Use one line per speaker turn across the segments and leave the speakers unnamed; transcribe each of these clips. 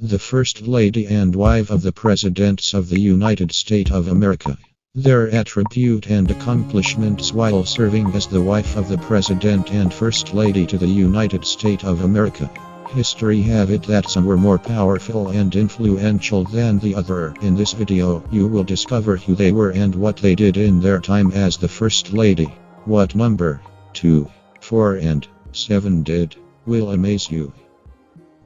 the First Lady and wife of the Presidents of the United States of America. Their attribute and accomplishments while serving as the wife of the President and First Lady to the United States of America. History have it that some were more powerful and influential than the other. In this video, you will discover who they were and what they did in their time as the First Lady. What number 2, 4, and 7 did will amaze you.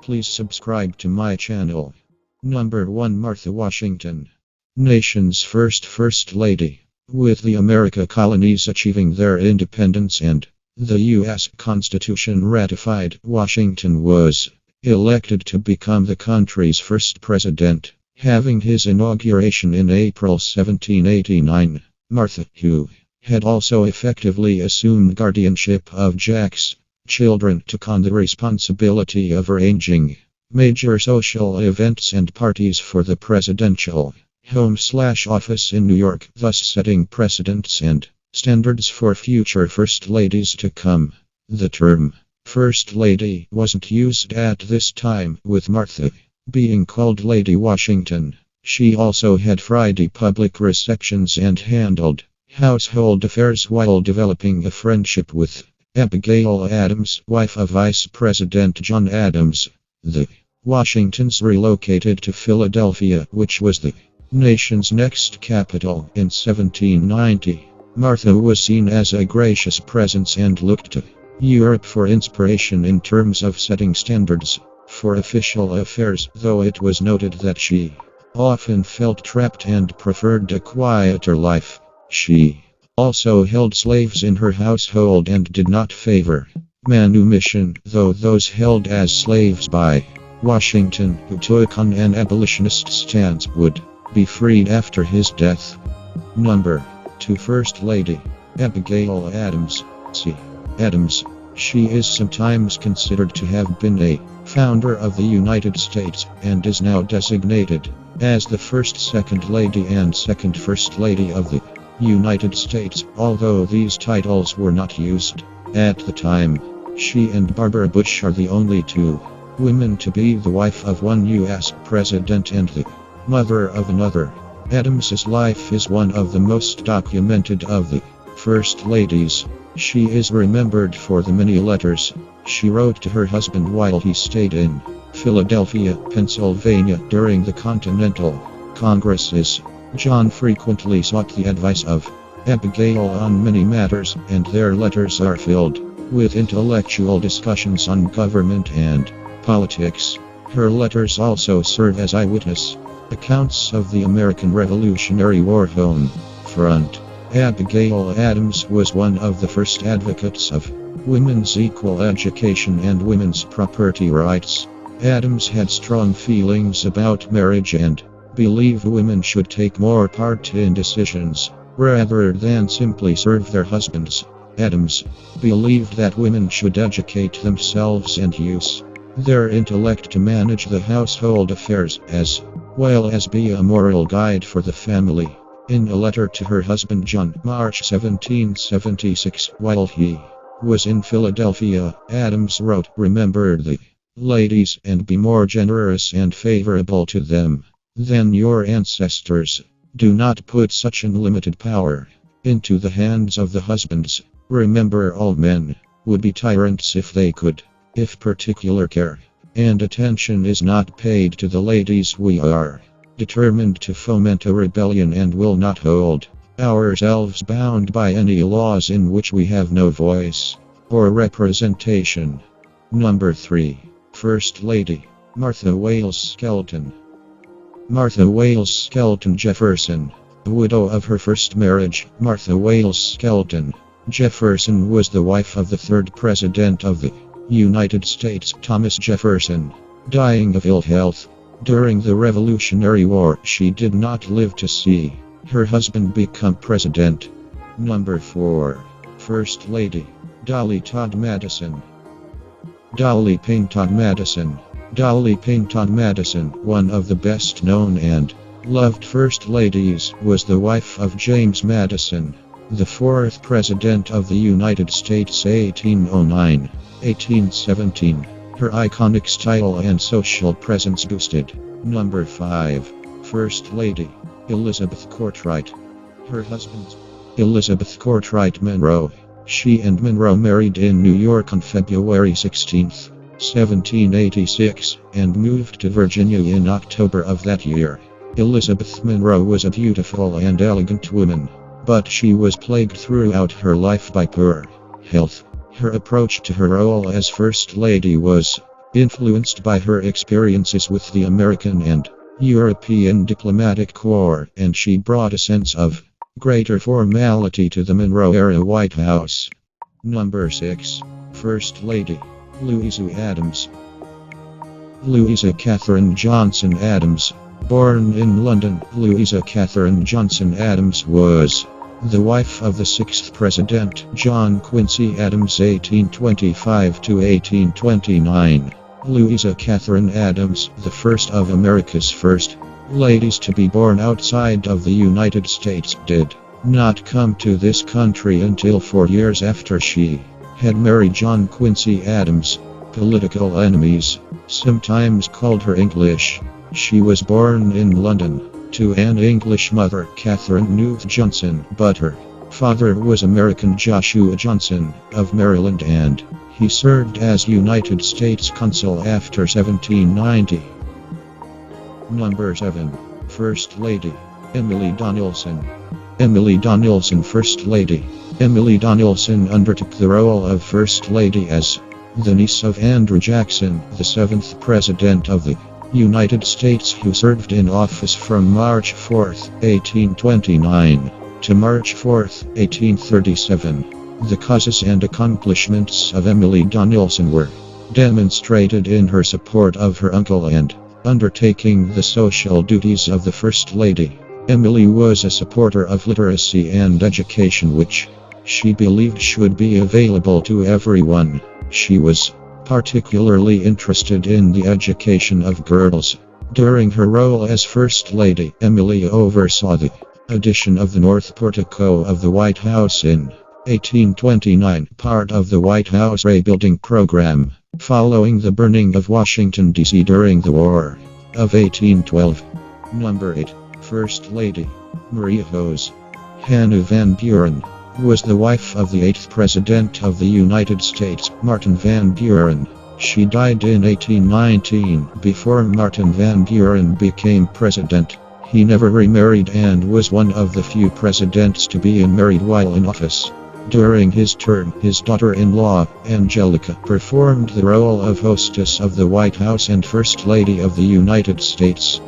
Please subscribe to my channel. Number 1, Martha Washington. Nation's First Lady. With the American colonies achieving their independence and the U.S. Constitution ratified, Washington was elected to become the country's first president, having his inauguration in April 1789. Martha, who had also effectively assumed guardianship of Jack's children, took on the responsibility of arranging major social events and parties for the presidential home/office in New York, thus setting precedents and standards for future First Ladies to come. The term First Lady wasn't used at this time, with Martha being called Lady Washington. She also had Friday public receptions and handled household affairs while developing a friendship with Abigail Adams, wife of Vice President John Adams. The Washingtons relocated to Philadelphia, which was the nation's next capital, in 1790. Martha was seen as a gracious presence and looked to Europe for inspiration in terms of setting standards for official affairs, though it was noted that she often felt trapped and preferred a quieter life. She also held slaves in her household and did not favor manumission, though those held as slaves by Washington, who took on an abolitionist stance, would be freed after his death. Number 2, First Lady. Abigail Adams. C. Adams. She is sometimes considered to have been a founder of the United States, and is now designated as the first Second Lady and second First Lady of the United States, although these titles were not used at the time. She and Barbara Bush are the only two women to be the wife of one U.S. president and the mother of another. Adams's life is one of the most documented of the First Ladies. She is remembered for the many letters she wrote to her husband while he stayed in Philadelphia, Pennsylvania during the Continental Congresses. John frequently sought the advice of Abigail on many matters, and their letters are filled with intellectual discussions on government and politics. Her letters also serve as eyewitness accounts of the American Revolutionary War home front. Abigail Adams was one of the first advocates of women's equal education and women's property rights. Adams had strong feelings about marriage and believed women should take more part in decisions rather than simply serve their husbands. Adams believed that women should educate themselves and use their intellect to manage the household affairs, as well as be a moral guide for the family. In a letter to her husband John, March 1776, while he was in Philadelphia, Adams wrote, "Remember the ladies, and be more generous and favorable to them than your ancestors. Do not put such unlimited power into the hands of the husbands. Remember, all men would be tyrants if they could. If particular care and attention is not paid to the ladies, we are determined to foment a rebellion and will not hold ourselves bound by any laws in which we have no voice or representation." Number 3, First Lady. Martha Wales Skelton. Martha Wales Skelton Jefferson. Widow of her first marriage, Martha Wales Skelton Jefferson was the wife of the third President of the United States, Thomas Jefferson. Dying of ill health during the Revolutionary War, she did not live to see her husband become president. Number 4, First Lady. Dolly Todd Madison. Dolly Payne Todd Madison. Dolly Payne Todd Madison, one of the best known and loved First Ladies, was the wife of James Madison, the fourth President of the United States, 1809-1817. Her iconic style and social presence boosted. Number 5. First Lady Elizabeth Courtwright. Her husband, Elizabeth Courtwright Monroe. She and Monroe married in New York on February 16, 1786, and moved to Virginia in October of that year. Elizabeth Monroe was a beautiful and elegant woman, but she was plagued throughout her life by poor health. Her approach to her role as First Lady was influenced by her experiences with the American and European diplomatic corps, and she brought a sense of greater formality to the Monroe-era White House. Number 6. First Lady Louisa Adams. Louisa Catherine Johnson Adams. Born in London, Louisa Catherine Johnson Adams was the wife of the 6th President, John Quincy Adams, 1825 to 1829. Louisa Catherine Adams, the first of America's first ladies to be born outside of the United States, did not come to this country until 4 years after she had married John Quincy Adams. Political enemies sometimes called her English. She was born in London to an English mother, Catherine Newt Johnson, but her father was American Joshua Johnson of Maryland, and he served as United States Consul after 1790. Number 7. First Lady Emily Donaldson. Emily Donaldson. First Lady Emily Donaldson undertook the role of First Lady as the niece of Andrew Jackson, the 7th President of the United States, who served in office from March 4, 1829 to March 4, 1837. The causes and accomplishments of Emily Donaldson were demonstrated in her support of her uncle and undertaking the social duties of the First Lady. Emily was a supporter of literacy and education, which she believed should be available to everyone. She was particularly interested in the education of girls. During her role as First Lady, Emily oversaw the addition of the North Portico of the White House in 1829, part of the White House rebuilding program, following the burning of Washington, D.C. during the War of 1812. Number 8. First Lady Maria Hose. Hannah VanBuren was the wife of the 8th President of the United States, Martin VanBuren. She died in 1819, before Martin VanBuren became president. He never remarried and was one of the few presidents to be unmarried while in office. During his term, his daughter-in-law, Angelica, performed the role of hostess of the White House and First Lady of the United States.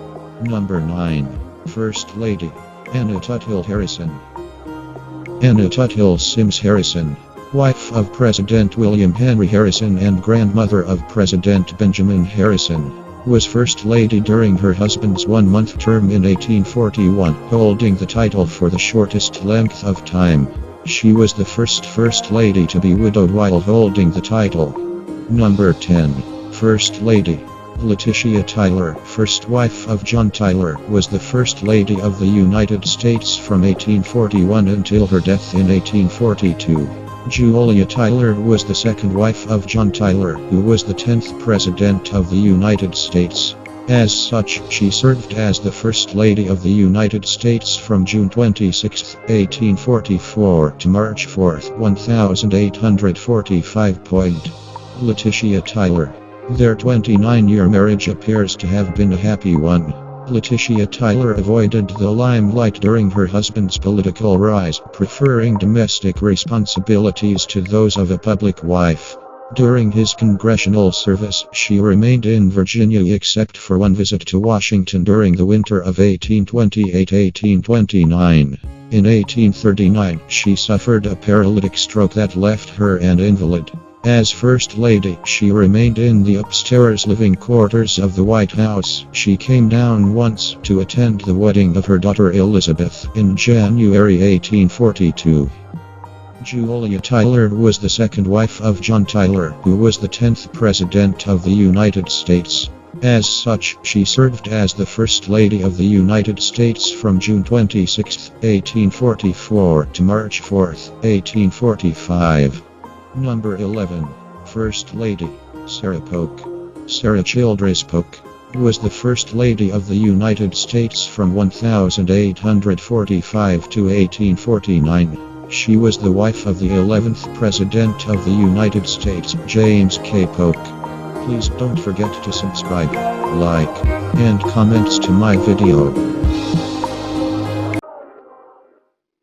Number 9. First Lady Anna Tuthill Harrison. Anna Tuthill Sims Harrison, wife of President William Henry Harrison and grandmother of President Benjamin Harrison, was First Lady during her husband's one-month term in 1841, holding the title for the shortest length of time. She was the first First Lady to be widowed while holding the title. Number 10. First Lady Leticia Tyler, first wife of John Tyler, was the First Lady of the United States from 1841 until her death in 1842. Julia Tyler was the second wife of John Tyler, who was the 10th President of the United States. As such, she served as the First Lady of the United States from June 26, 1844 to March 4, 1845. Leticia Tyler. Their 29-year marriage appears to have been a happy one. Leticia Tyler avoided the limelight during her husband's political rise, preferring domestic responsibilities to those of a public wife. During his congressional service, she remained in Virginia except for one visit to Washington during the winter of 1828-1829. In 1839, she suffered a paralytic stroke that left her an invalid. As First Lady, she remained in the upstairs living quarters of the White House. She came down once to attend the wedding of her daughter Elizabeth in January 1842. Julia Tyler was the second wife of John Tyler, who was the 10th President of the United States. As such, she served as the First Lady of the United States from June 26, 1844 to March 4, 1845. Number 11. First Lady Sarah Polk. Sarah Childress Polk was the First Lady of the United States from 1845 to 1849. She was the wife of the 11th President of the United States, James K. Polk. Please don't forget to subscribe, like, and comment to my video.